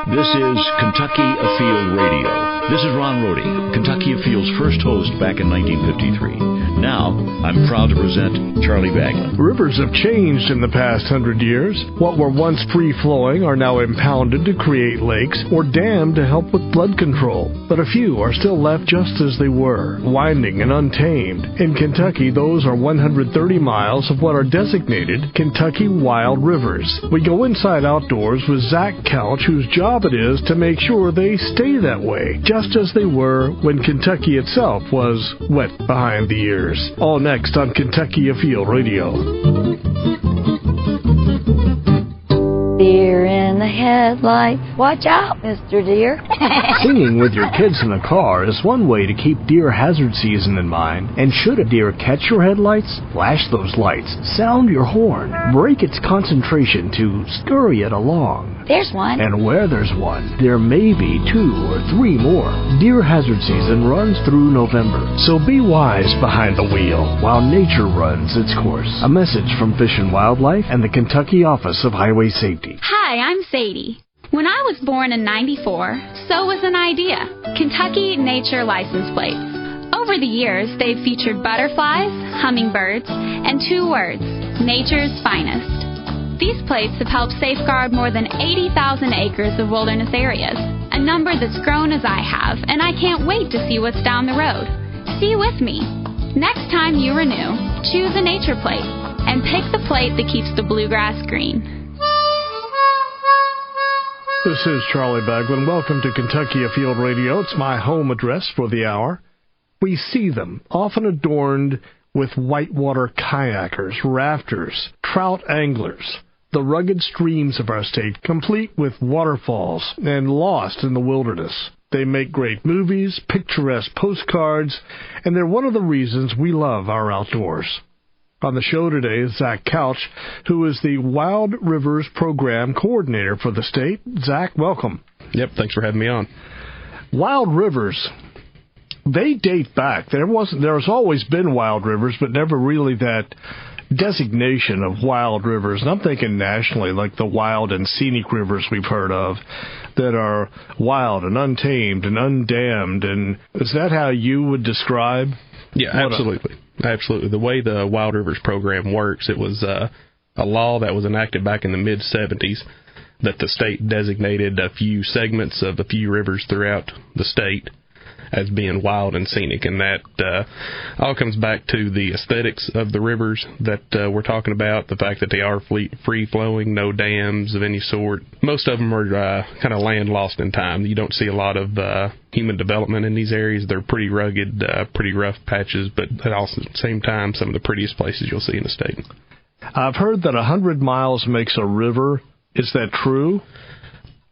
This is Kentucky Afield Radio. This is Ron Rohde, Kentucky Afield's first host back in 1953. Now, I'm proud to present Charlie Baglin. Rivers have changed in the past 100 years. What were once free-flowing are now impounded to create lakes or dammed to help with flood control. But a few are still left just as they were, winding and untamed. In Kentucky, those are 130 miles of what are designated Kentucky wild rivers. We go inside outdoors with Zach Couch, whose job it is to make sure they stay that way, just as they were when Kentucky itself was wet behind the ears. All next on Kentucky Afield Radio. Deer in the headlights. Watch out, Mr. Deer. Singing with your kids in the car is one way to keep deer hazard season in mind. And should a deer catch your headlights, flash those lights, sound your horn, break its concentration to scurry it along. There's one. And where there's one, there may be 2 or 3 more. Deer hazard season runs through November, so be wise behind the wheel while nature runs its course. A message from Fish and Wildlife and the Kentucky Office of Highway Safety. Hi, I'm Sadie. When I was born in '94, so was an idea. Kentucky Nature License Plates. Over the years, they've featured butterflies, hummingbirds, and 2 words, nature's finest. These plates have helped safeguard more than 80,000 acres of wilderness areas, a number that's grown as I have, and I can't wait to see what's down the road. See with me. Next time you renew, choose a nature plate, and pick the plate that keeps the bluegrass green. This is Charlie Baglin. Welcome to Kentucky Afield Radio. It's my home address for the hour. We see them, often adorned with whitewater kayakers, rafters, trout anglers, the rugged streams of our state, complete with waterfalls and lost in the wilderness. They make great movies, picturesque postcards, and they're one of the reasons we love our outdoors. On the show today is Zach Couch, who is the Wild Rivers Program Coordinator for the state. Zach, welcome. Yep, thanks for having me on. Wild rivers, they date back. There's always been wild rivers, but never really that designation of wild rivers. And I'm thinking nationally, like the wild and scenic rivers we've heard of that are wild and untamed and undammed. And is that how you would describe? Yeah, absolutely. Absolutely. The way the Wild Rivers program works, it was a law that was enacted back in the mid-'70s that the state designated a few segments of a few rivers throughout the state as being wild and scenic, and that all comes back to the aesthetics of the rivers that we're talking about, the fact that they are free-flowing, no dams of any sort. Most of them are kind of land lost in time. You don't see a lot of human development in these areas. They're pretty rugged, pretty rough patches, but at the same time, some of the prettiest places you'll see in the state. I've heard that 100 miles makes a river. Is that true?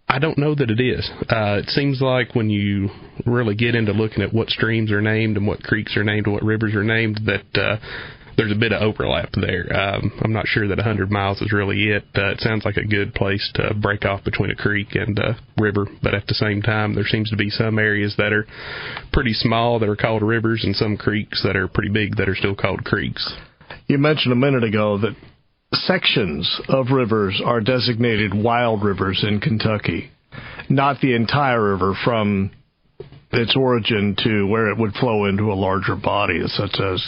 I don't know that it is. It seems like when you really get into looking at what streams are named and what creeks are named and what rivers are named, that there's a bit of overlap there. I'm not sure that 100 miles is really it. It sounds like a good place to break off between a creek and a river, but at the same time, there seems to be some areas that are pretty small that are called rivers and some creeks that are pretty big that are still called creeks. You mentioned a minute ago that sections of rivers are designated wild rivers in Kentucky, not the entire river from its origin to where it would flow into a larger body, such as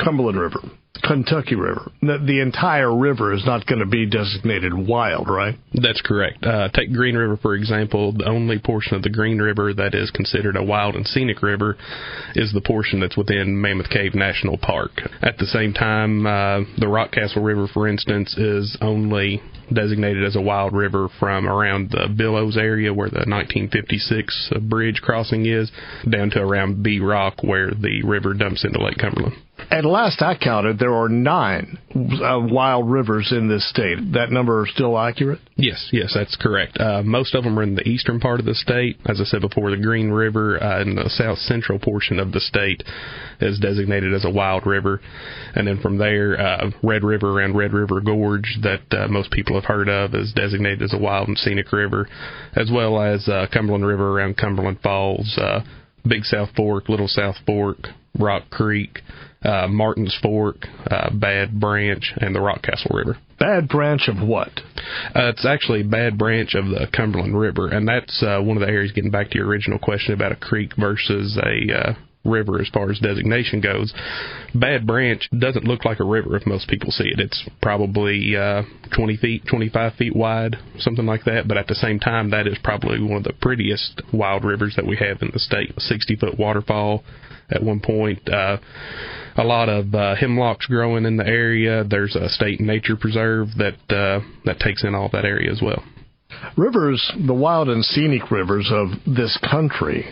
Cumberland River, Kentucky River. The entire river is not going to be designated wild, right? That's correct. Take Green River, for example. The only portion of the Green River that is considered a wild and scenic river is the portion that's within Mammoth Cave National Park. At the same time, the Rockcastle River, for instance, is only designated as a wild river from around the Billows area where the 1956 bridge crossing is, down to around B Rock where the river dumps into Lake Cumberland. At last I counted, there are 9 wild rivers in this state. That number is still accurate? Yes, that's correct. Most of them are in the eastern part of the state. As I said before, the Green River in the south-central portion of the state is designated as a wild river. And then from there, Red River around Red River Gorge that most people have heard of is designated as a wild and scenic river, as well as Cumberland River around Cumberland Falls, Big South Fork, Little South Fork, Rock Creek, Martin's Fork, Bad Branch, and the Rockcastle River. Bad branch of what? It's actually a bad branch of the Cumberland River, and that's one of the areas, getting back to your original question about a creek versus a river as far as designation goes. Bad branch doesn't look like a river if most people see it. It's probably 20 feet, 25 feet wide, something like that, but at the same time, that is probably one of the prettiest wild rivers that we have in the state. A 60-foot waterfall at one point. A lot of hemlocks growing in the area. There's a state nature preserve that takes in all that area as well. Rivers, the wild and scenic rivers of this country,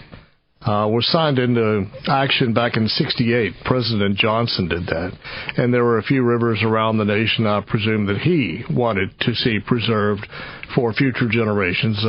were signed into action back in '68. President Johnson did that. And there were a few rivers around the nation, I presume, that he wanted to see preserved for future generations.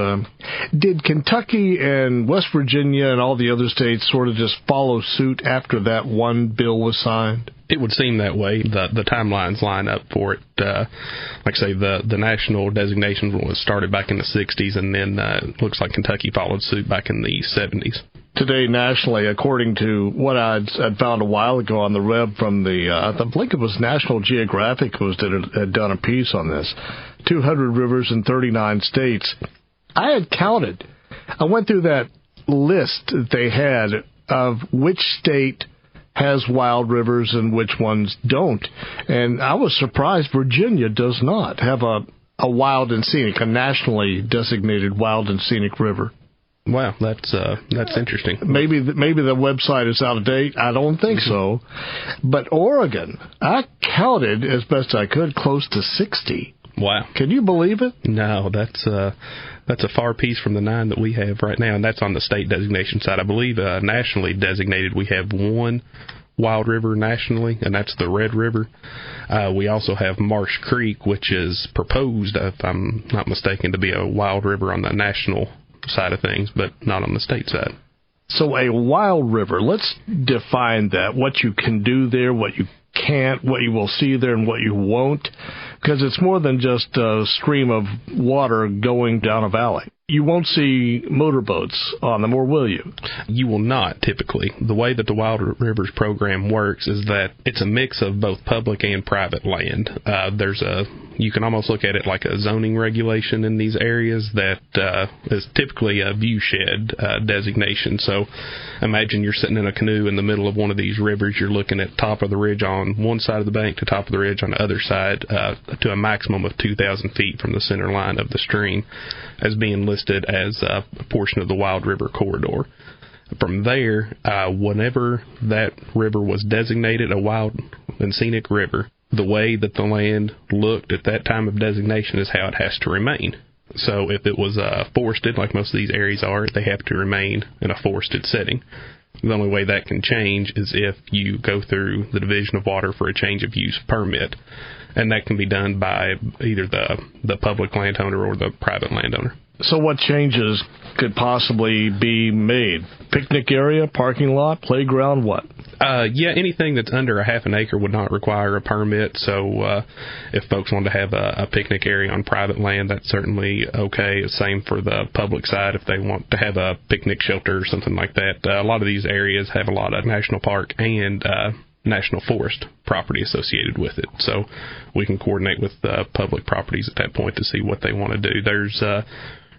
Did Kentucky and West Virginia and all the other states sort of just follow suit after that one bill was signed? It would seem that way. The timelines line up for it. Like I say, the national designation was started back in the 60s, and then it looks like Kentucky followed suit back in the 70s. Today, nationally, according to what I'd found a while ago on the web from I think it was National Geographic had done a piece on this, 200 rivers in 39 states. I had counted. I went through that list that they had of which state has wild rivers and which ones don't. And I was surprised Virginia does not have a wild and scenic, a nationally designated wild and scenic river. Wow, that's interesting. Maybe the website is out of date. I don't think so. But Oregon, I counted as best I could close to 60. Wow. Can you believe it? No, that's a far piece from the 9 that we have right now, and that's on the state designation side. I believe nationally designated we have one wild river nationally, and that's the Red River. We also have Marsh Creek, which is proposed, if I'm not mistaken, to be a wild river on the national side of things, but not on the state side. So a wild river, let's define that, what you can do there, what you can't, what you will see there, and what you won't, because it's more than just a stream of water going down a valley. You won't see motorboats on them, or will you? You will not, typically. The way that the Wild Rivers program works is that it's a mix of both public and private land. You can almost look at it like a zoning regulation in these areas that is typically a viewshed designation. So imagine you're sitting in a canoe in the middle of one of these rivers. You're looking at top of the ridge on one side of the bank to top of the ridge on the other side to a maximum of 2,000 feet from the center line of the stream as being listed as a portion of the Wild River Corridor. From there, whenever that river was designated a wild and scenic river, the way that the land looked at that time of designation is how it has to remain. So if it was forested, like most of these areas are, they have to remain in a forested setting. The only way that can change is if you go through the Division of Water for a change of use permit, and that can be done by either the public landowner or the private landowner. So what changes could possibly be made? Picnic area, parking lot, playground, what? Anything that's under a half an acre would not require a permit. So if folks want to have a picnic area on private land, that's certainly okay. Same for the public side if they want to have a picnic shelter or something like that. A lot of these areas have a lot of national park and national forest property associated with it. So we can coordinate with public properties at that point to see what they want to do. There's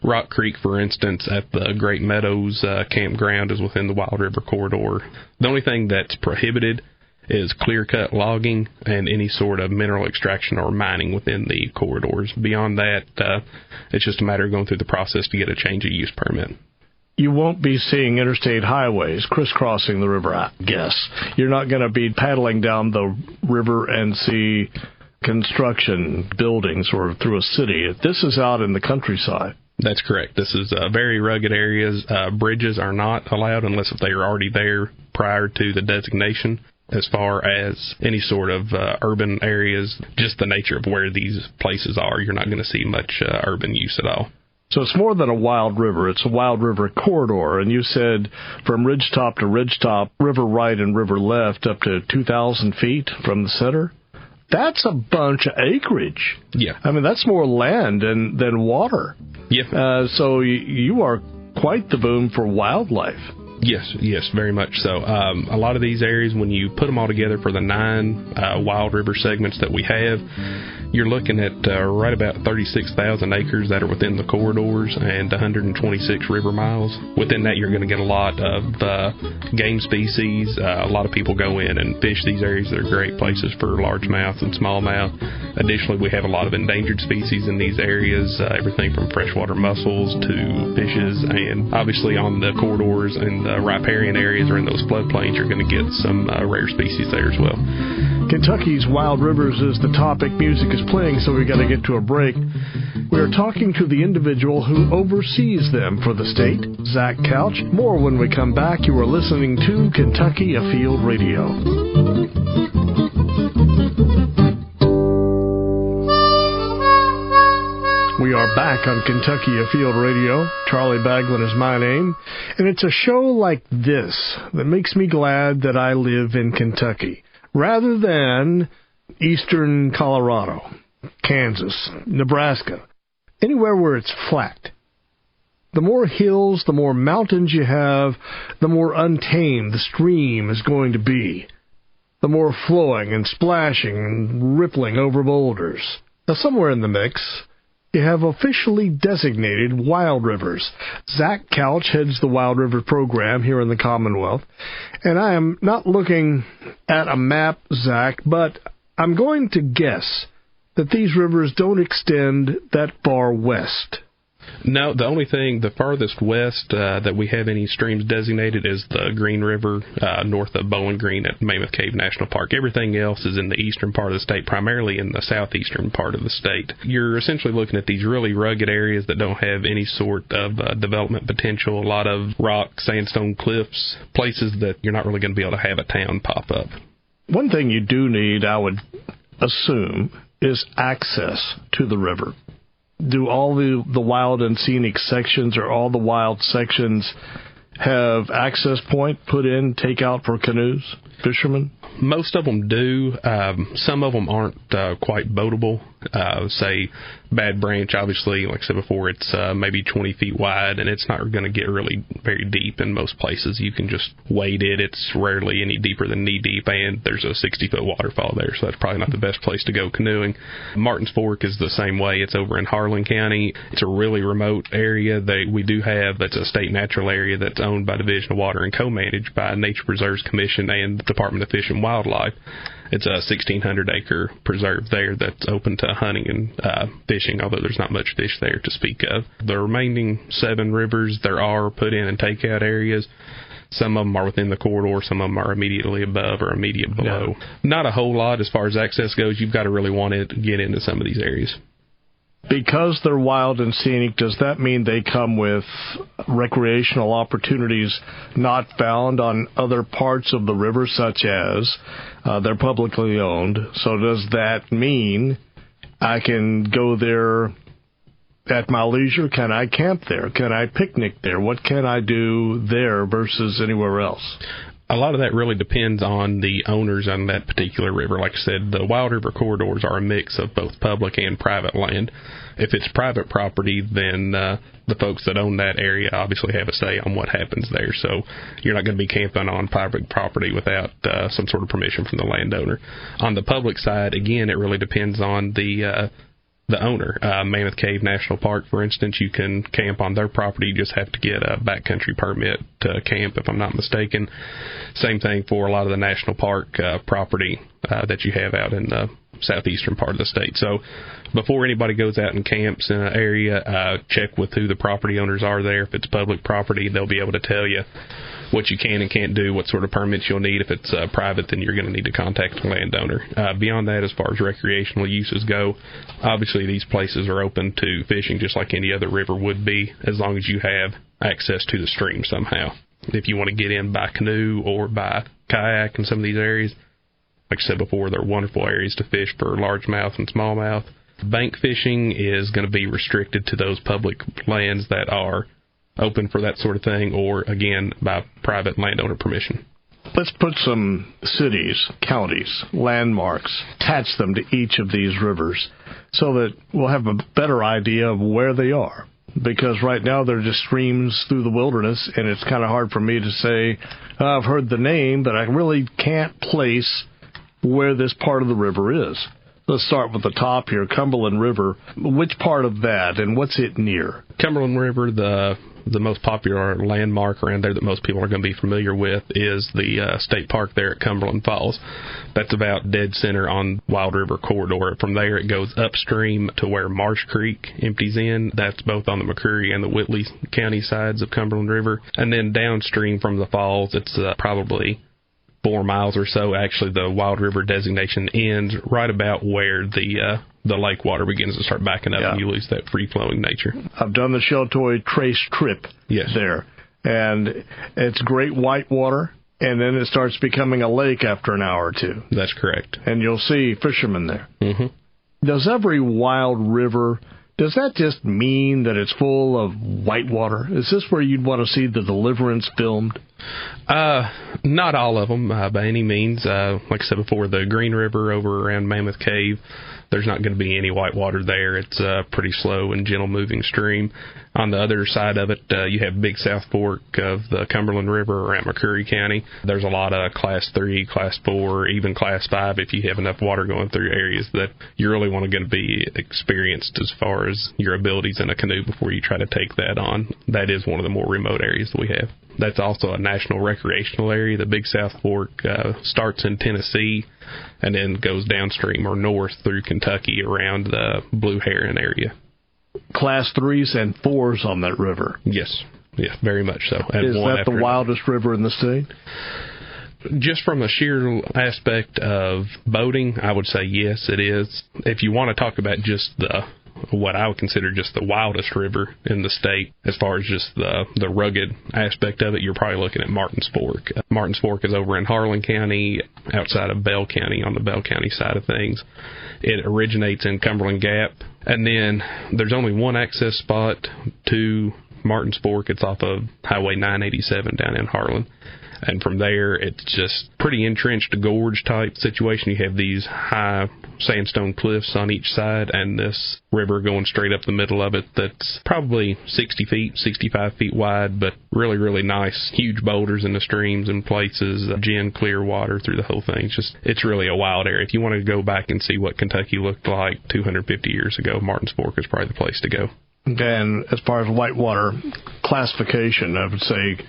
Rock Creek, for instance, at the Great Meadows campground is within the Wild River Corridor. The only thing that's prohibited is clear-cut logging and any sort of mineral extraction or mining within the corridors. Beyond that, it's just a matter of going through the process to get a change of use permit. You won't be seeing interstate highways crisscrossing the river, I guess. You're not going to be paddling down the river and see construction buildings or through a city. This is out in the countryside. That's correct. This is very rugged areas. Bridges are not allowed unless if they are already there prior to the designation. As far as any sort of urban areas, just the nature of where these places are, you're not going to see much urban use at all. So it's more than a wild river. It's a wild river corridor. And you said from ridgetop to ridgetop, river right and river left, up to 2,000 feet from the center. That's a bunch of acreage. Yeah. I mean, that's more land than water. Yeah. So you are quite the boom for wildlife. Yes, very much so. A lot of these areas, when you put them all together for the 9 wild river segments that we have, you're looking at right about 36,000 acres that are within the corridors and 126 river miles. Within that, you're going to get a lot of game species. A lot of people go in and fish these areas. They're great places for largemouth and smallmouth. Additionally, we have a lot of endangered species in these areas, everything from freshwater mussels to fishes, and obviously on the corridors and the riparian areas or in those floodplains, you're going to get some rare species there as well. Kentucky's wild rivers is the topic. Music is playing, so we got to get to a break. We are talking to the individual who oversees them for the state, Zach Couch. More when we come back. You are listening to Kentucky Afield Radio. We are back on Kentucky Afield Radio. Charlie Baglin is my name, and it's a show like this that makes me glad that I live in Kentucky, rather than eastern Colorado, Kansas, Nebraska, anywhere where it's flat. The more hills, the more mountains you have, the more untamed the stream is going to be, the more flowing and splashing and rippling over boulders. Now, somewhere in the mix, you have officially designated wild rivers. Zach Couch heads the Wild River program here in the Commonwealth. And I am not looking at a map, Zach, but I'm going to guess that these rivers don't extend that far west. No, the only thing, the farthest west that we have any streams designated is the Green River north of Bowling Green at Mammoth Cave National Park. Everything else is in the eastern part of the state, primarily in the southeastern part of the state. You're essentially looking at these really rugged areas that don't have any sort of development potential, a lot of rock, sandstone cliffs, places that you're not really going to be able to have a town pop up. One thing you do need, I would assume, is access to the river. Do all the wild and scenic sections or all the wild sections have access point put in, take out for canoes, fishermen? Most of them do. Some of them aren't quite boatable. Say, Bad Branch, obviously, like I said before, it's maybe 20 feet wide, and it's not going to get really very deep in most places. You can just wade it. It's rarely any deeper than knee-deep, and there's a 60-foot waterfall there, so that's probably not the best place to go canoeing. Martin's Fork is the same way. It's over in Harlan County. It's a really remote area that we do have. It's a state natural area that's owned by Division of Water and co-managed by Nature Preserves Commission and the Department of Fish and Wildlife. It's a 1,600-acre preserve there that's open to hunting and fishing, although there's not much fish there to speak of. The remaining 7 rivers, there are put-in and take-out areas. Some of them are within the corridor. Some of them are immediately above or immediate below. Yeah. Not a whole lot as far as access goes. You've got to really want to get into some of these areas. Because they're wild and scenic, does that mean they come with recreational opportunities not found on other parts of the river, such as they're publicly owned? So does that mean I can go there at my leisure? Can I camp there? Can I picnic there? What can I do there versus anywhere else? A lot of that really depends on the owners on that particular river. Like I said, the Wild River corridors are a mix of both public and private land. If it's private property, then the folks that own that area obviously have a say on what happens there. So you're not going to be camping on private property without some sort of permission from the landowner. On the public side, again, it really depends on the owner. Mammoth Cave National Park, for instance, you can camp on their property. You just have to get a backcountry permit to camp, if I'm not mistaken. Same thing for a lot of the national park property that you have out in the southeastern part of the state. So before anybody goes out and camps in an area, check with who the property owners are there. If it's public property, they'll be able to tell you what you can and can't do, what sort of permits you'll need. If it's private, then you're going to need to contact the landowner. Beyond that, as far as recreational uses go, obviously these places are open to fishing just like any other river would be, as long as you have access to the stream somehow. If you want to get in by canoe or by kayak in some of these areas, like I said before, they're wonderful areas to fish for largemouth and smallmouth. Bank fishing is going to be restricted to those public lands that are open for that sort of thing, or, again, by private landowner permission. Let's put some cities, counties, landmarks, attach them to each of these rivers so that we'll have a better idea of where they are. Because right now they're just streams through the wilderness, and it's kind of hard for me to say, I've heard the name, but I really can't place where this part of the river is. Let's start with the top here, Cumberland River. Which part of that, and what's it near? Cumberland River, the most popular landmark around there that most people are going to be familiar with is the state park there at Cumberland Falls. That's about dead center on Wild River Corridor. From there, it goes upstream to where Marsh Creek empties in. That's both on the McCreary and the Whitley County sides of Cumberland River. And then downstream from the falls, it's probably 4 miles or so. Actually, the Wild River designation ends right about where the lake water begins to start backing up, and you lose that free-flowing nature. I've done the Sheltoy Trace trip there, and it's great white water, and then it starts becoming a lake after an hour or two. That's correct. And you'll see fishermen there. Mm-hmm. Does every wild river, does that just mean that it's full of white water? Is this where you'd want to see the Deliverance filmed? Not all of them, by any means. Like I said before, the Green River over around Mammoth Cave, there's not going to be any white water there. It's a pretty slow and gentle-moving stream. On the other side of it, you have Big South Fork of the Cumberland River around McCreary County. There's a lot of Class 3, Class 4, even Class 5 if you have enough water going through areas that you really want to be experienced as far as your abilities in a canoe before you try to take that on. That is one of the more remote areas that we have. That's also a national recreational area. The Big South Fork starts in Tennessee and then goes downstream or north through Kentucky around the Blue Heron area. Class 3s and 4s on that river. Yes, very much so. And is that the wildest river in the state? Just from a sheer aspect of boating, I would say yes, it is. If you want to talk about just what I would consider just the wildest river in the state, as far as just the rugged aspect of it, you're probably looking at Martin's Fork. Martin's Fork is over in Harlan County, outside of Bell County, on the Bell County side of things. It originates in Cumberland Gap, and then there's only one access spot to Martin's Fork. It's off of Highway 987 down in Harlan. And from there, it's just pretty entrenched gorge type situation. You have these high sandstone cliffs on each side, and this river going straight up the middle of it that's probably 60 feet, 65 feet wide, but really, really nice. Huge boulders in the streams and places, gin clear water through the whole thing. It's really a wild area. If you want to go back and see what Kentucky looked like 250 years ago, Martin's Fork is probably the place to go. And as far as whitewater classification, I would say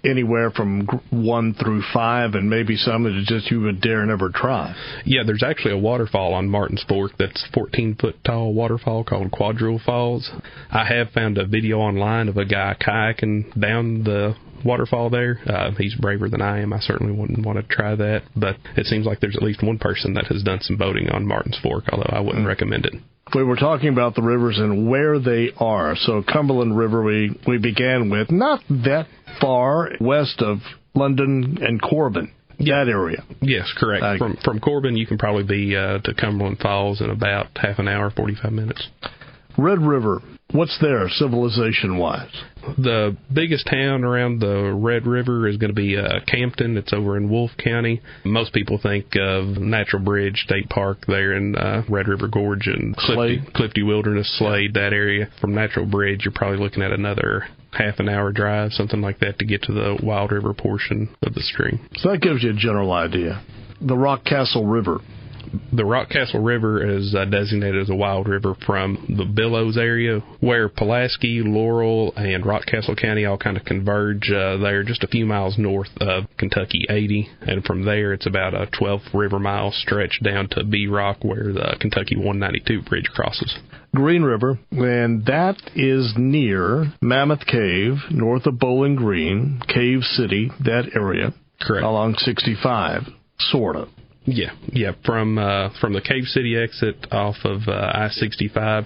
anywhere from 1 through 5, and maybe some that just you would dare never try. Yeah, there's actually a waterfall on Martin's Fork that's 14-foot tall waterfall called Quadrille Falls. I have found a video online of a guy kayaking down the waterfall there. He's braver than I am. I certainly wouldn't want to try that, but it seems like there's at least one person that has done some boating on Martin's Fork, although I wouldn't recommend it. We were talking about the rivers and where they are. So Cumberland River we began with, not that far west of London and Corbin, that area. Yes, correct. From Corbin, you can probably be to Cumberland Falls in about half an hour, 45 minutes. Red River, what's there civilization-wise? The biggest town around the Red River is going to be Campton. It's over in Wolfe County. Most people think of Natural Bridge State Park there in Red River Gorge and Clifty Wilderness, Slade, that area. From Natural Bridge, you're probably looking at another half an hour drive, something like that, to get to the Wild River portion of the stream. So that gives you a general idea. The Rockcastle River. The Rockcastle River is designated as a wild river from the Billows area, where Pulaski, Laurel, and Rockcastle County all kind of converge there just a few miles north of Kentucky 80. And from there, it's about a 12 river mile stretch down to B Rock, where the Kentucky 192 bridge crosses. Green River, and that is near Mammoth Cave, north of Bowling Green, Cave City, that area. Correct. Along 65, sort of. Yeah. From the Cave City exit off of I-65,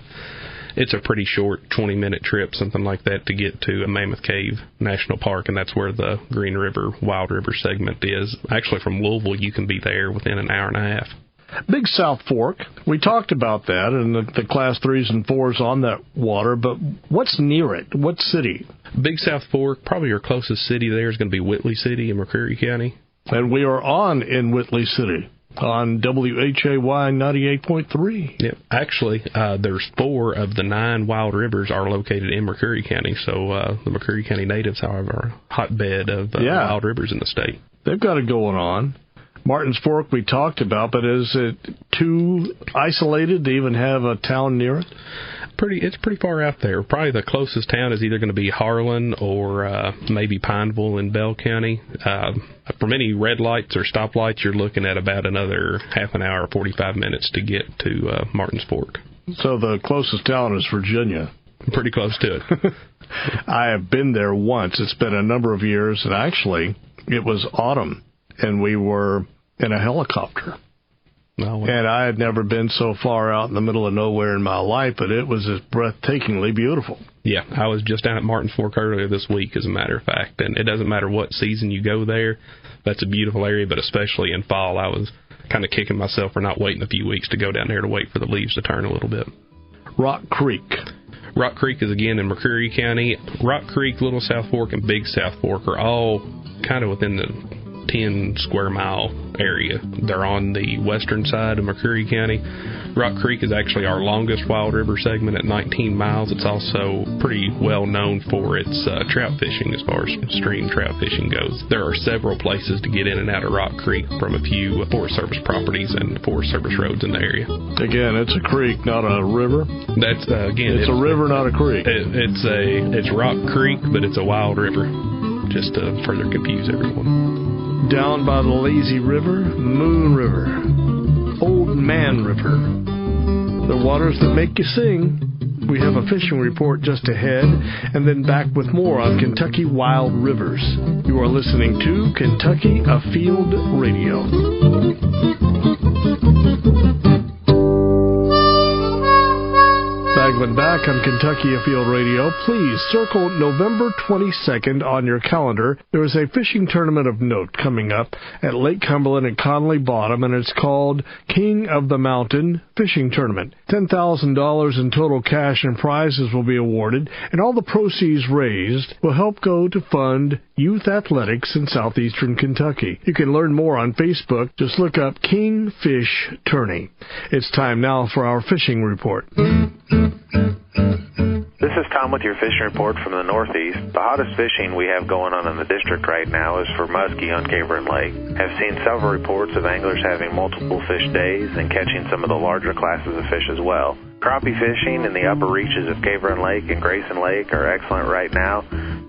it's a pretty short 20-minute trip, something like that, to get to Mammoth Cave National Park, and that's where the Green River, Wild River segment is. Actually, from Louisville, you can be there within an hour and a half. Big South Fork, we talked about that, and the Class 3s and 4s on that water, but what's near it? What city? Big South Fork, probably your closest city there is going to be Whitley City in McCreary County. And we are in Whitley City. on WHAY 98.3. Yep. Actually, there's 4 of the 9 wild rivers are located in McCreary County. So the McCreary County natives, however, are a hotbed of wild rivers in the state. They've got it going on. Martin's Fork we talked about, but is it too isolated to even have a town near it? It's pretty far out there. Probably the closest town is either going to be Harlan or maybe Pineville in Bell County. From any red lights or stoplights, you're looking at about another half an hour, 45 minutes to get to Martin's Fork. So the closest town is Virginia. Pretty close to it. I have been there once. It's been a number of years, and actually it was autumn, and we were in a helicopter. And I had never been so far out in the middle of nowhere in my life, but it was just breathtakingly beautiful. Yeah, I was just down at Martin's Fork earlier this week, as a matter of fact, and it doesn't matter what season you go there. That's a beautiful area, but especially in fall, I was kind of kicking myself for not waiting a few weeks to go down there to wait for the leaves to turn a little bit. Rock Creek. Rock Creek is again in McCreary County. Rock Creek, Little South Fork, and Big South Fork are all kind of within the 10 square mile area. They're on the western side of McCreary County. Rock Creek is actually our longest wild river segment at 19 miles. It's also pretty well known for its trout fishing as far as stream trout fishing goes. There are several places to get in and out of Rock Creek from a few Forest Service properties and Forest Service roads in the area. Again, it's a creek, not a river. That's it's a river, not a creek. It's Rock Creek, but it's a wild river, just to further confuse everyone. Down by the Lazy River, Moon River, Old Man River, the waters that make you sing. We have a fishing report just ahead, and then back with more on Kentucky Wild Rivers. You are listening to Kentucky Afield Radio. Bagman back on Kentucky Afield Radio. Please circle November 22nd on your calendar. There is a fishing tournament of note coming up at Lake Cumberland and Conley Bottom, and it's called King of the Mountain Fishing Tournament. $10,000 in total cash and prizes will be awarded, and all the proceeds raised will help go to fund youth athletics in southeastern Kentucky. You can learn more on Facebook. Just look up King Fish Tourney. It's time now for our fishing report. This is Tom with your fishing report from the Northeast. The hottest fishing we have going on in the district right now is for muskie on Cameron Lake. I've seen several reports of anglers having multiple fish days and catching some of the larger classes of fish as well. Crappie fishing in the upper reaches of Cameron Lake and Grayson Lake are excellent right now.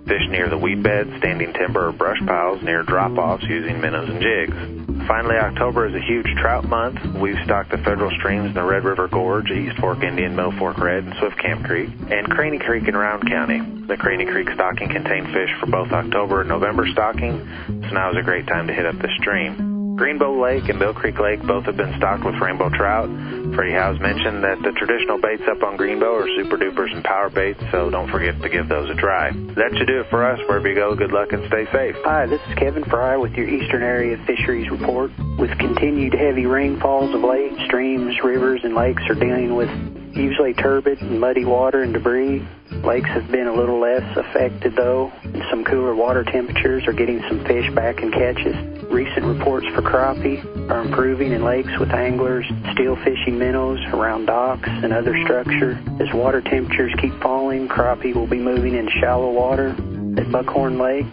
Fish near the weed beds, standing timber, or brush piles near drop-offs using minnows and jigs. Finally, October is a huge trout month. We've stocked the federal streams in the Red River Gorge, East Fork Indian, Middle Fork Red, and Swift Camp Creek, and Craney Creek in Round County. The Craney Creek stocking contained fish for both October and November stocking, so now is a great time to hit up the stream. Greenbow Lake and Mill Creek Lake both have been stocked with rainbow trout. Freddie Howes mentioned that the traditional baits up on Greenbow are super dupers and power baits, so don't forget to give those a try. That should do it for us. Wherever you go, good luck and stay safe. Hi, this is Kevin Fry with your Eastern Area Fisheries Report. With continued heavy rainfalls of late, streams, rivers, and lakes are dealing with usually turbid and muddy water and debris. Lakes have been a little less affected, though, and some cooler water temperatures are getting some fish back in catches. Recent reports for crappie are improving in lakes with anglers still fishing minnows around docks and other structure. As water temperatures keep falling, crappie will be moving into shallow water at Buckhorn Lake.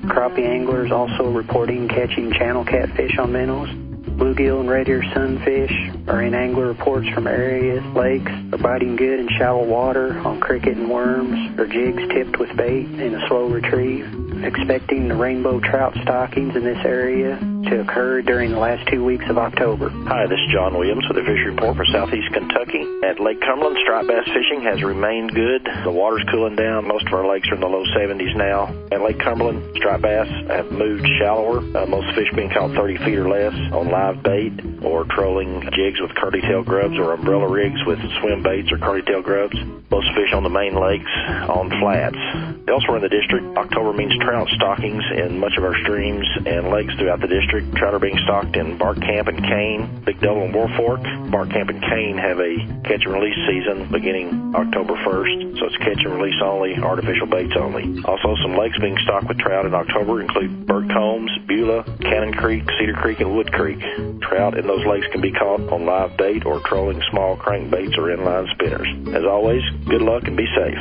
Crappie anglers also reporting catching channel catfish on minnows. Bluegill and red ear sunfish are in angler reports from areas. Lakes are biting good in shallow water on cricket and worms, or jigs tipped with bait in a slow retrieve. Expecting the rainbow trout stockings in this area to occur during the last 2 weeks of October. Hi, this is John Williams with the Fish Report for Southeast Kentucky. At Lake Cumberland, striped bass fishing has remained good. The water's cooling down. Most of our lakes are in the low 70s now. At Lake Cumberland, striped bass have moved shallower. Most fish being caught 30 feet or less on live bait or trolling jigs with curly tail grubs or umbrella rigs with swim baits or curly tail grubs. Most fish on the main lakes on flats. Elsewhere in the district, October means trout stockings in much of our streams and lakes throughout the district. Trout are being stocked in Bark Camp and Cane, Big Double and War Fork. Bark Camp and Cane have a catch and release season beginning October 1st, so it's catch and release only, artificial baits only. Also, some lakes being stocked with trout in October include Bird Combs, Beulah, Cannon Creek, Cedar Creek, and Wood Creek. Trout in those lakes can be caught on live bait or trolling small crankbaits or inline spinners. As always, good luck and be safe.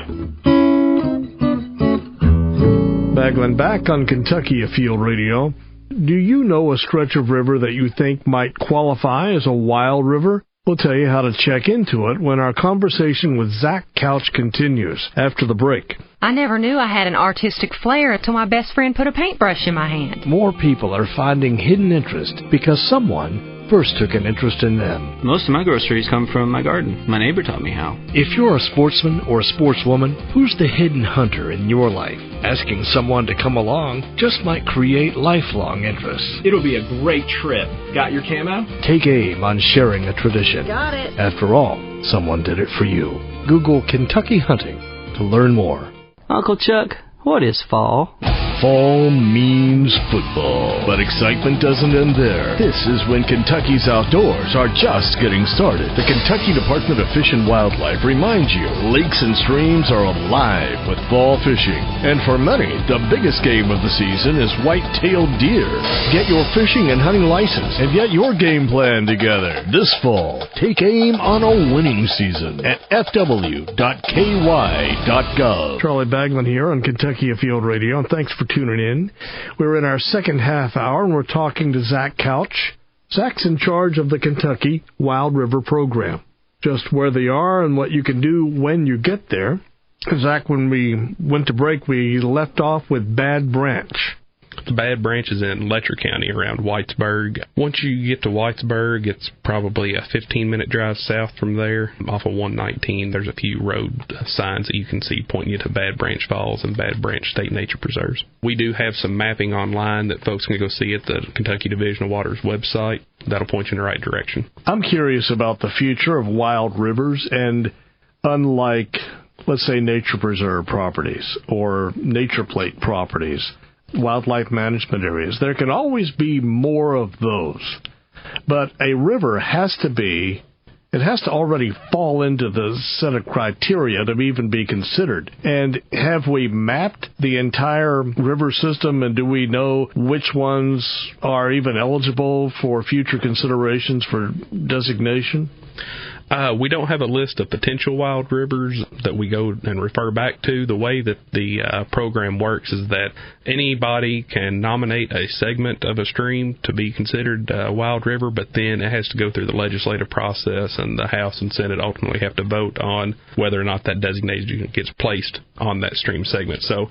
Bagland back on Kentucky Afield Radio. Do you know a stretch of river that you think might qualify as a wild river? We'll tell you how to check into it when our conversation with Zach Couch continues after the break. I never knew I had an artistic flair until my best friend put a paintbrush in my hand. More people are finding hidden interest because someone first took an interest in them. Most of my groceries come from my garden. My neighbor taught me how. If you're a sportsman or a sportswoman, who's the hidden hunter in your life? Asking someone to come along just might create lifelong interest. It'll be a great trip. Got your camo? Take aim on sharing a tradition. Got it. After all, someone did it for you. Google Kentucky Hunting to learn more. Uncle Chuck, what is fall? Fall means football, but excitement doesn't end there. This is when Kentucky's outdoors are just getting started. The Kentucky Department of Fish and Wildlife reminds you, lakes and streams are alive with fall fishing. And for many, the biggest game of the season is white-tailed deer. Get your fishing and hunting license and get your game plan together. This fall, take aim on a winning season at fw.ky.gov. Charlie Bagland here on Kentucky Afield Radio, and thanks for tuning in. We're in our second half hour, and we're talking to Zach Couch. Zach's in charge of the Kentucky Wild River Program. Just where they are and what you can do when you get there. Zach, when we went to break, we left off with Bad Branch. The Bad Branch is in Letcher County around Whitesburg. Once you get to Whitesburg, it's probably a 15-minute drive south from there. Off of 119, there's a few road signs that you can see pointing you to Bad Branch Falls and Bad Branch State Nature Preserves. We do have some mapping online that folks can go see at the Kentucky Division of Water's website. That'll point you in the right direction. I'm curious about the future of wild rivers, and unlike, let's say, nature preserve properties or nature plate properties, wildlife management areas, there can always be more of those. But a river has to already fall into the set of criteria to even be considered. And have we mapped the entire river system, and do we know which ones are even eligible for future considerations for designation? We don't have a list of potential wild rivers that we go and refer back to. The way that the program works is that anybody can nominate a segment of a stream to be considered a wild river, but then it has to go through the legislative process, and the House and Senate ultimately have to vote on whether or not that designation gets placed on that stream segment. So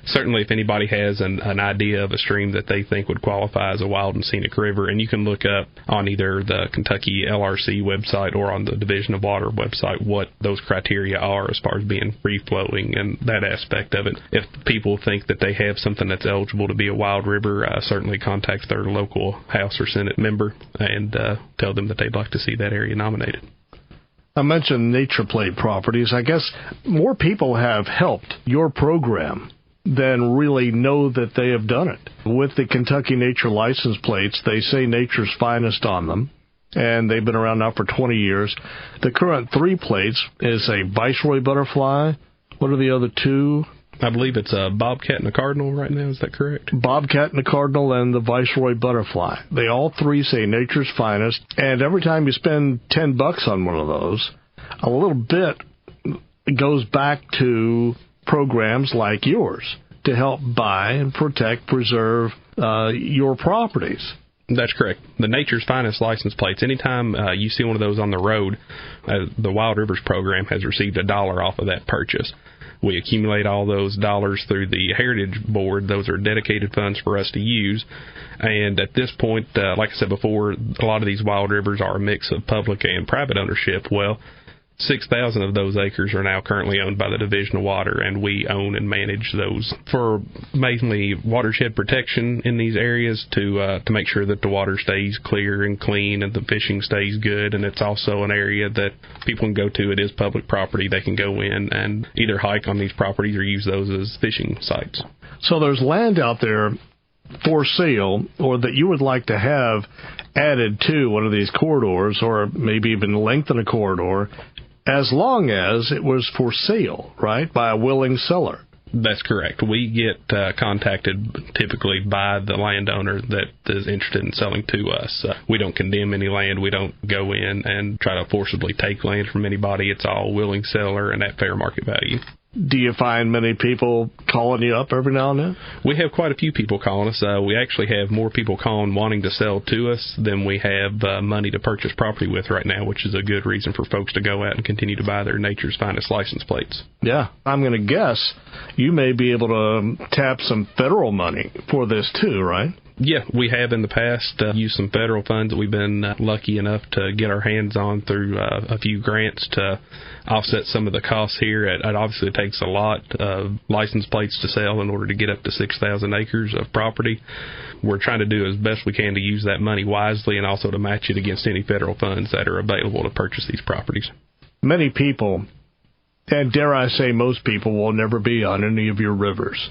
certainly if anybody has an idea of a stream that they think would qualify as a wild and scenic river, and you can look up on either the Kentucky LRC website or on the Division of Water website what those criteria are as far as being free-flowing and that aspect of it. If people think that they have something that's eligible to be a wild river, certainly contact their local House or Senate member and tell them that they'd like to see that area nominated. I mentioned nature plate properties. I guess more people have helped your program than really know that they have done it. With the Kentucky Nature license plates, they say nature's finest on them, and they've been around now for 20 years. The current 3 plates is a Viceroy butterfly. What are the other 2? I believe it's a bobcat and a cardinal right now. Is that correct? Bobcat and a cardinal and the Viceroy butterfly. They all 3 say nature's finest, and every time you spend $10 on one of those, a little bit goes back to programs like yours to help buy and protect, preserve your properties. That's correct. The Nature's Finest license plates, anytime you see one of those on the road, the Wild Rivers program has received $1 off of that purchase. We accumulate all those dollars through the Heritage Board. Those are dedicated funds for us to use. And at this point, like I said before, a lot of these wild rivers are a mix of public and private ownership. Well, 6,000 of those acres are now currently owned by the Division of Water, and we own and manage those for mainly watershed protection in these areas to make sure that the water stays clear and clean and the fishing stays good. And it's also an area that people can go to. It is public property. They can go in and either hike on these properties or use those as fishing sites. So there's land out there for sale, or that you would like to have added to one of these corridors, or maybe even lengthen a corridor, as long as it was for sale, right, by a willing seller. That's correct. We get contacted typically by the landowner that is interested in selling to us. We don't condemn any land. We don't go in and try to forcibly take land from anybody. It's all willing seller and at fair market value. Do you find many people calling you up every now and then? We have quite a few people calling us. We actually have more people calling wanting to sell to us than we have money to purchase property with right now, which is a good reason for folks to go out and continue to buy their Nature's Finest license plates. Yeah, I'm going to guess you may be able to tap some federal money for this too, right? Yeah, we have in the past used some federal funds that we've been lucky enough to get our hands on through a few grants to offset some of the costs here. It obviously takes a lot of license plates to sell in order to get up to 6,000 acres of property. We're trying to do as best we can to use that money wisely and also to match it against any federal funds that are available to purchase these properties. Many people, and dare I say most people, will never be on any of your rivers.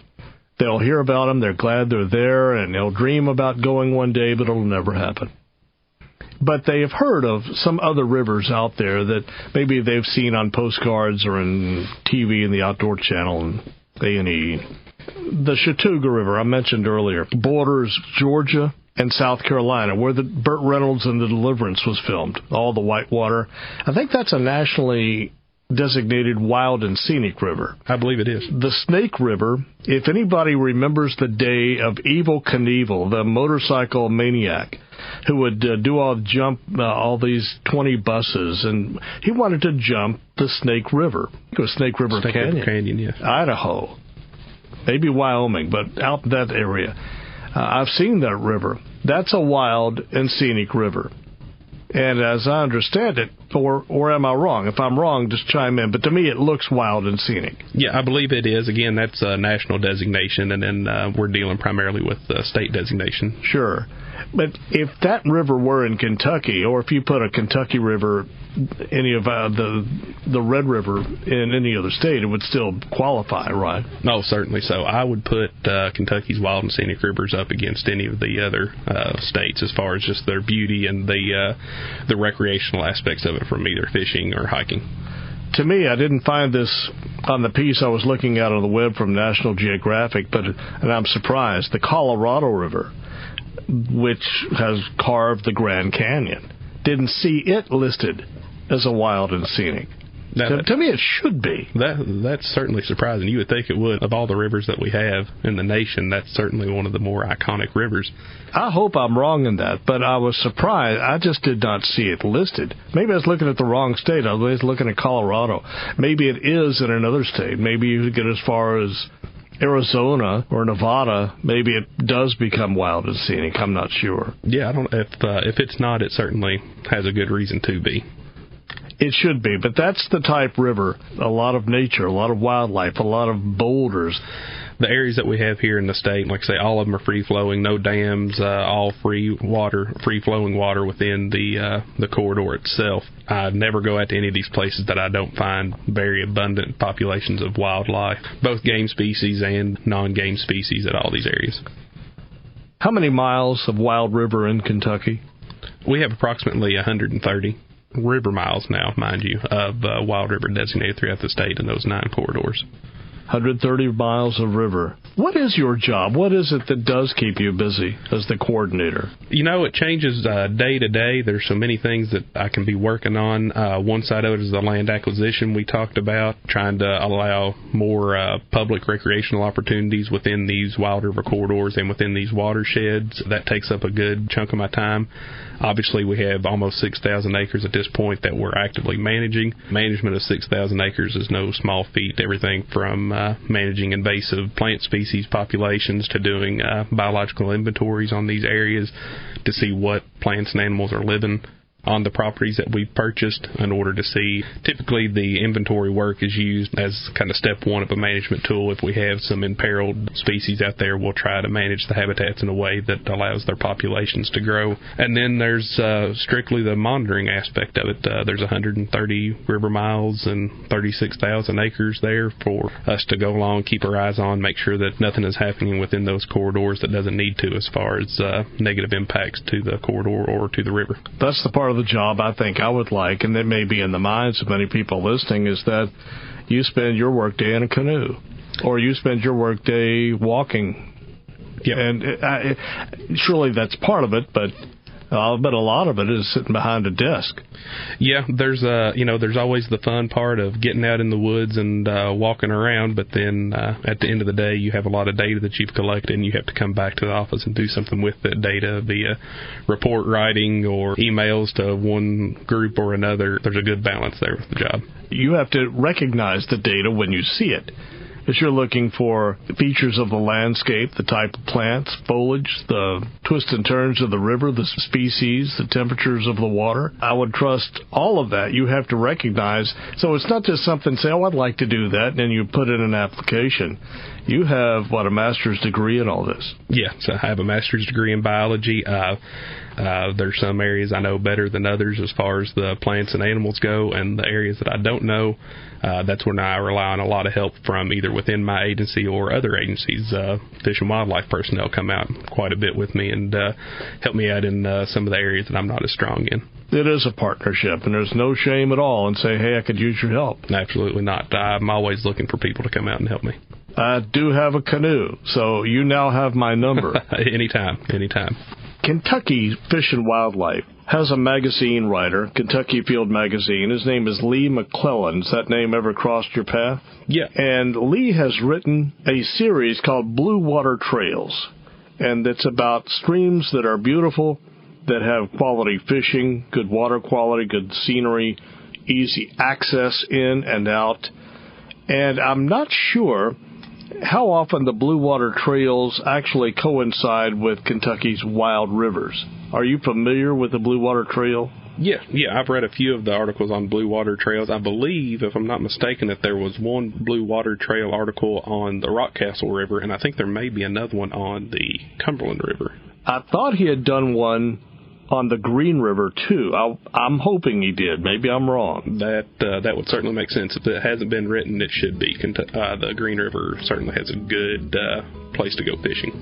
They'll hear about them, they're glad they're there, and they'll dream about going one day, but it'll never happen. But they have heard of some other rivers out there that maybe they've seen on postcards or in TV in the Outdoor Channel and A&E. The Chattooga River, I mentioned earlier, borders Georgia and South Carolina, where the Burt Reynolds and the Deliverance was filmed, all the whitewater. I think that's a nationally designated wild and scenic river. I believe it is. The Snake River, if anybody remembers the day of Evel Knievel, the motorcycle maniac, who would jump all these 20 buses, and he wanted to jump the Snake River. It was Snake River Canyon, yes. Idaho, maybe Wyoming, but out in that area. I've seen that river. That's a wild and scenic river. And as I understand it, or am I wrong? If I'm wrong, just chime in. But to me, it looks wild and scenic. Yeah, I believe it is. Again, that's a national designation, and then we're dealing primarily with state designation. Sure. But if that river were in Kentucky, or if you put a Kentucky River, any of the Red River in any other state, it would still qualify, right? No, certainly so. I would put Kentucky's wild and scenic rivers up against any of the other states as far as just their beauty and the recreational aspects of it, from either fishing or hiking. To me, I didn't find this on the piece I was looking at on the web from National Geographic, and I'm surprised. The Colorado River, which has carved the Grand Canyon, didn't see it listed as a wild and scenic. To me, it should be. That's certainly surprising. You would think it would. Of all the rivers that we have in the nation, that's certainly one of the more iconic rivers. I hope I'm wrong in that, but I was surprised. I just did not see it listed. Maybe I was looking at the wrong state. I was looking at Colorado. Maybe it is in another state. Maybe you get as far as Arizona or Nevada. Maybe it does become wild and scenic. I'm not sure. Yeah, I don't. If it's not, it certainly has a good reason to be. It should be, but that's the type river. A lot of nature, a lot of wildlife, a lot of boulders. The areas that we have here in the state, like I say, all of them are free-flowing, no dams, all free-flowing water within the corridor itself. I never go out to any of these places that I don't find very abundant populations of wildlife, both game species and non-game species at all these areas. How many miles of wild river in Kentucky? We have approximately 130 river miles now, mind you, of wild river designated throughout the state in those 9 corridors. 130 miles of river. What is your job? What is it that does keep you busy as the coordinator? You know, it changes day to day. There's so many things that I can be working on. One side of it is the land acquisition we talked about, trying to allow more public recreational opportunities within these wild river corridors and within these watersheds. That takes up a good chunk of my time. Obviously, we have almost 6,000 acres at this point that we're actively managing. Management of 6,000 acres is no small feat. Everything from managing invasive plant species populations to doing biological inventories on these areas to see what plants and animals are living on the properties that we've purchased in order to see. Typically, the inventory work is used as kind of step one of a management tool. If we have some imperiled species out there, we'll try to manage the habitats in a way that allows their populations to grow. And then there's strictly the monitoring aspect of it. There's 130 river miles and 36,000 acres there for us to go along, keep our eyes on, make sure that nothing is happening within those corridors that doesn't need to as far as negative impacts to the corridor or to the river. That's the part of the job I think I would like, and that may be in the minds of many people listening, is that you spend your workday in a canoe, or you spend your workday walking. Yep. And surely that's part of it, but a lot of it is sitting behind a desk. Yeah, there's always the fun part of getting out in the woods and walking around, but then at the end of the day, you have a lot of data that you've collected, and you have to come back to the office and do something with that data via report writing or emails to one group or another. There's a good balance there with the job. You have to recognize the data when you see it. As you're looking for features of the landscape, the type of plants, foliage, the twists and turns of the river, the species, the temperatures of the water, I would trust all of that. You have to recognize. So it's not just something, say, oh, I'd like to do that, and then you put in an application. You have, a master's degree in all this? Yeah, so I have a master's degree in biology. There's some areas I know better than others as far as the plants and animals go, and the areas that I don't know, that's when I rely on a lot of help from either within my agency or other agencies. Fish and wildlife personnel come out quite a bit with me and help me out in some of the areas that I'm not as strong in. It is a partnership, and there's no shame at all in saying, hey, I could use your help. Absolutely not. I'm always looking for people to come out and help me. I do have a canoe, so you now have my number. Anytime. Kentucky Fish and Wildlife has a magazine writer, Kentucky Afield magazine. His name is Lee McClellan. Has that name ever crossed your path? Yeah. And Lee has written a series called Blue Water Trails, and it's about streams that are beautiful, that have quality fishing, good water quality, good scenery, easy access in and out. And I'm not sure how often the Blue Water Trails actually coincide with Kentucky's wild rivers. Are you familiar with the Blue Water Trail? Yeah, I've read a few of the articles on Blue Water Trails. I believe, if I'm not mistaken, that there was one Blue Water Trail article on the Rockcastle River, and I think there may be another one on the Cumberland River. I thought he had done one on the Green River, too. I'm hoping he did. Maybe I'm wrong. That would certainly make sense. If it hasn't been written, it should be. The Green River certainly has a good place to go fishing.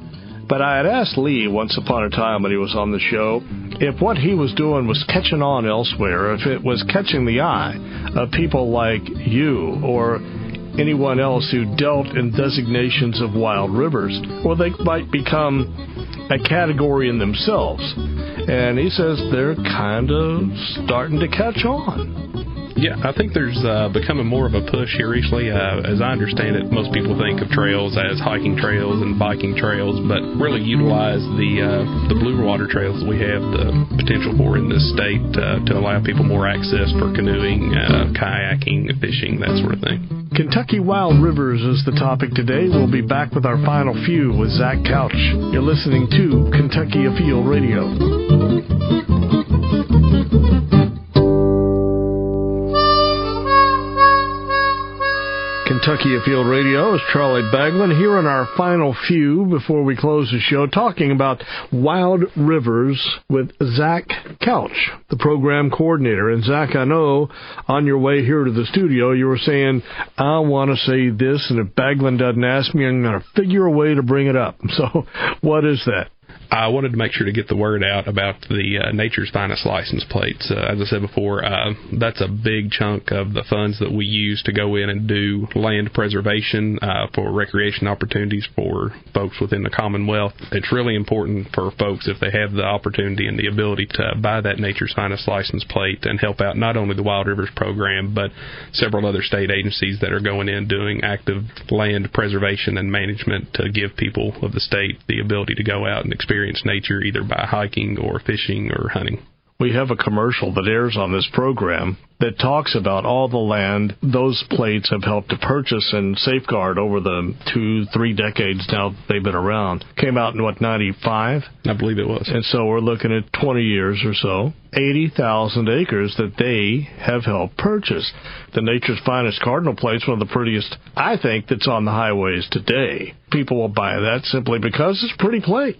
But I had asked Lee once upon a time when he was on the show if what he was doing was catching on elsewhere, if it was catching the eye of people like you or anyone else who dealt in designations of wild rivers, or they might become a category in themselves. And he says they're kind of starting to catch on. Yeah, I think there's becoming more of a push here recently. As I understand it, most people think of trails as hiking trails and biking trails, but really utilize the blue water trails that we have the potential for in this state to allow people more access for canoeing, kayaking, fishing, that sort of thing. Kentucky Wild Rivers is the topic today. We'll be back with our final few with Zach Couch. You're listening to Kentucky Afield Radio. Kentucky Afield Radio is Charlie Bagman here in our final few before we close the show, talking about wild rivers with Zach Couch, the program coordinator. And Zach, I know on your way here to the studio you were saying, I want to say this, and if Bagman doesn't ask me, I'm going to figure a way to bring it up. So what is that? I wanted to make sure to get the word out about the Nature's Finest license plates. As I said before, that's a big chunk of the funds that we use to go in and do land preservation for recreation opportunities for folks within the Commonwealth. It's really important for folks, if they have the opportunity and the ability, to buy that Nature's Finest license plate and help out not only the Wild Rivers program, but several other state agencies that are going in doing active land preservation and management to give people of the state the ability to go out and experience nature either by hiking or fishing or hunting. We have a commercial that airs on this program that talks about all the land those plates have helped to purchase and safeguard over the 2-3 decades now they've been around. Came out in, 95? I believe it was. And so we're looking at 20 years or so. 80,000 acres that they have helped purchase. The Nature's Finest Cardinal plate's one of the prettiest, I think, that's on the highways today. People will buy that simply because it's a pretty plate.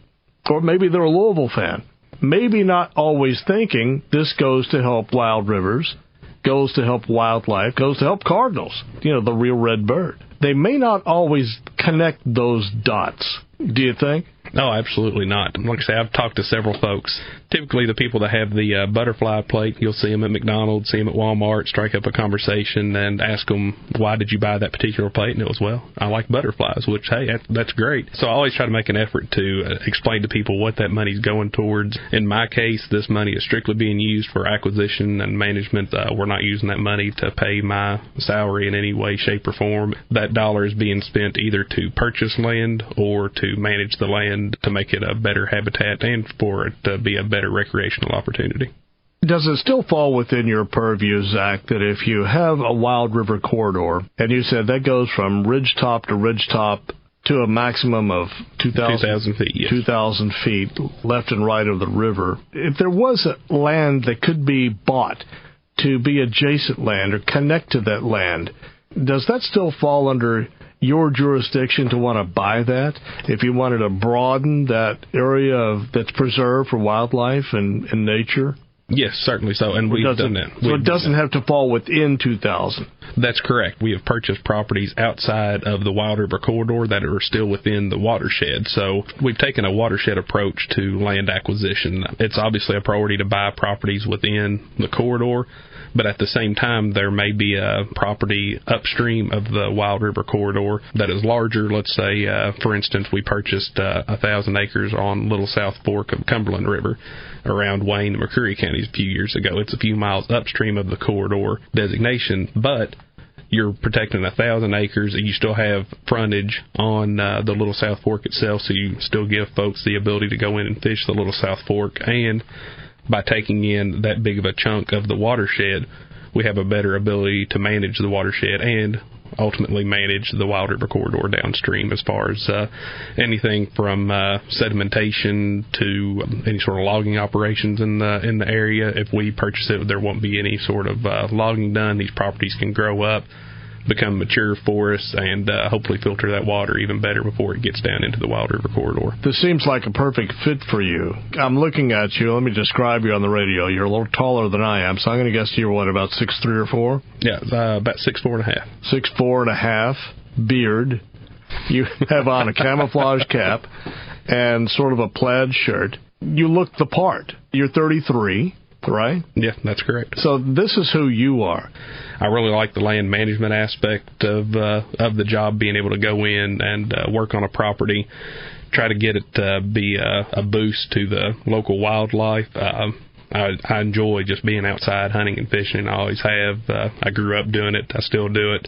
Or maybe they're a Louisville fan. Maybe not always thinking this goes to help wild rivers, goes to help wildlife, goes to help cardinals, the real red bird. They may not always connect those dots, do you think? No, absolutely not. Like I say, I've talked to several folks. Typically, the people that have the butterfly plate, you'll see them at McDonald's, see them at Walmart, strike up a conversation and ask them, why did you buy that particular plate? And it was, well, I like butterflies, which, hey, that's great. So I always try to make an effort to explain to people what that money's going towards. In my case, this money is strictly being used for acquisition and management. We're not using that money to pay my salary in any way, shape, or form. That dollar is being spent either to purchase land or to manage the land to make it a better habitat and for it to be a better recreational opportunity. Does it still fall within your purview, Zach, that if you have a wild river corridor, and you said that goes from ridgetop to ridgetop to a maximum of 2,000 feet, yes. 2,000 feet left and right of the river, if there was a land that could be bought to be adjacent land or connect to that land, does that still fall under your jurisdiction to want to buy that? If you wanted to broaden that area that's preserved for wildlife and nature? Yes, certainly so, and we've done that. So it doesn't have to fall within 2,000. That's correct. We have purchased properties outside of the Wild River Corridor that are still within the watershed. So we've taken a watershed approach to land acquisition. It's obviously a priority to buy properties within the corridor, but at the same time, there may be a property upstream of the Wild River Corridor that is larger. Let's say, for instance, we purchased 1,000 acres on Little South Fork of Cumberland River around Wayne and McCreary counties a few years ago. It's a few miles upstream of the corridor designation, but you're protecting 1,000 acres, and you still have frontage on the Little South Fork itself, so you still give folks the ability to go in and fish the Little South Fork. And by taking in that big of a chunk of the watershed, we have a better ability to manage the watershed and ultimately manage the Wild River Corridor downstream as far as anything from sedimentation to any sort of logging operations in the area. If we purchase it, there won't be any sort of logging done. These properties can grow up, become mature forests, and hopefully filter that water even better before it gets down into the Wild River Corridor. This seems like a perfect fit for you. I'm looking at you. Let me describe you on the radio. You're a little taller than I am, so I'm going to guess you're, about 6'3" or 4"? Yeah, about 6'4.5". 6'4.5", beard. You have on a camouflage cap and sort of a plaid shirt. You look the part. You're 33. Right? Yeah, that's correct. So this is who you are. I really like the land management aspect of the job, being able to go in and work on a property, try to get it to be a boost to the local wildlife. I enjoy just being outside hunting and fishing. I always have. I grew up doing it. I still do it.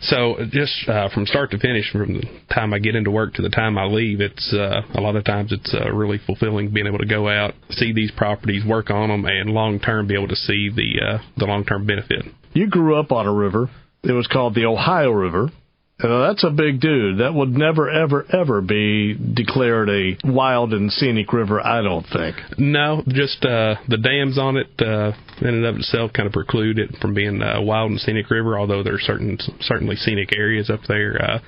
So just from start to finish, from the time I get into work to the time I leave, it's a lot of times it's really fulfilling being able to go out, see these properties, work on them, and long term be able to see the long term benefit. You grew up on a river. It was called the Ohio River. That's a big dude. That would never, ever, ever be declared a wild and scenic river, I don't think. No, just the dams on it in and of itself kind of preclude it from being a wild and scenic river, although there are certainly scenic areas up there.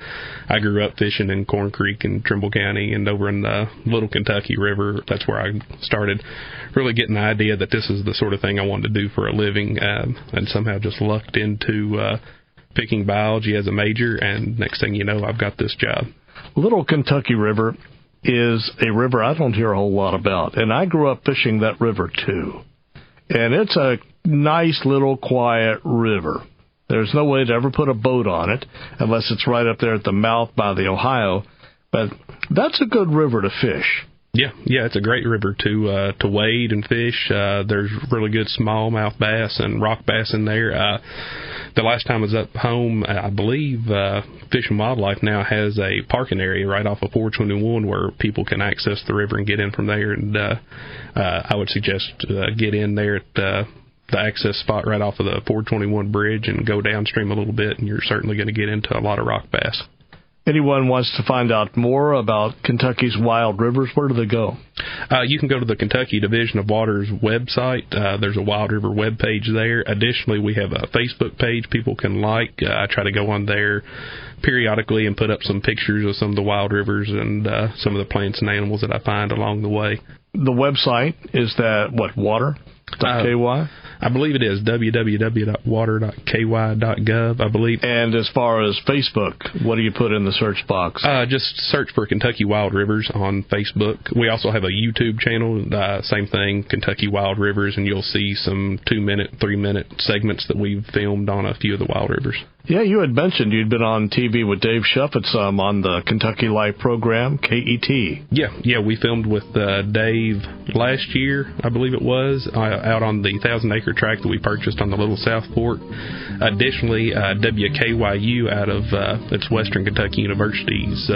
I grew up fishing in Corn Creek in Trimble County and over in the Little Kentucky River. That's where I started really getting the idea that this is the sort of thing I wanted to do for a living, and somehow just lucked into picking biology as a major, and next thing you know, I've got this job. Little Kentucky River is a river I don't hear a whole lot about, and I grew up fishing that river too. And it's a nice little quiet river. There's no way to ever put a boat on it unless it's right up there at the mouth by the Ohio, but that's a good river to fish. Yeah, it's a great river to wade and fish. There's really good smallmouth bass and rock bass in there. The last time I was up home, I believe Fish and Wildlife now has a parking area right off of 421 where people can access the river and get in from there. And I would suggest get in there at the access spot right off of the 421 bridge and go downstream a little bit, and you're certainly going to get into a lot of rock bass. Anyone wants to find out more about Kentucky's wild rivers, where do they go? You can go to the Kentucky Division of Water's website. There's a Wild River webpage there. Additionally, we have a Facebook page people can like. I try to go on there periodically and put up some pictures of some of the wild rivers and some of the plants and animals that I find along the way. The website, is that, water.ky? I believe it is www.water.ky.gov, I believe. And as far as Facebook, what do you put in the search box? Just search for Kentucky Wild Rivers on Facebook. We also have a YouTube channel, same thing, Kentucky Wild Rivers, and you'll see some 2-minute, 3-minute segments that we've filmed on a few of the wild rivers. Yeah, you had mentioned you'd been on TV with Dave Shuffett on the Kentucky Life program, KET. Yeah, we filmed with Dave last year, I believe it was, out on the 1,000-acre tract that we purchased on the Little South Fork. Additionally, WKYU out of its Western Kentucky University's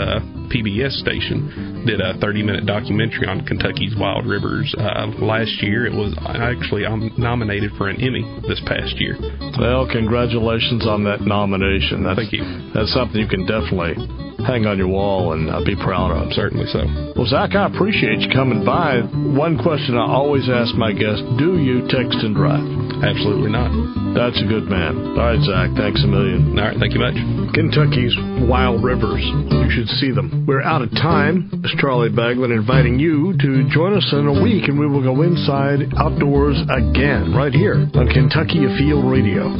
PBS station did a 30-minute documentary on Kentucky's wild rivers last year. It was actually nominated for an Emmy this past year. Well, congratulations on that nomination. Thank you. That's something you can definitely hang on your wall and be proud of. Certainly so. Well, Zach, I appreciate you coming by. One question I always ask my guests, do you text and drive? Absolutely not. That's a good man. All right, Zach, thanks a million. All right, thank you much. Kentucky's wild rivers. You should see them. We're out of time. It's Charlie Baglin inviting you to join us in a week, and we will go inside outdoors again right here on Kentucky Afield Radio.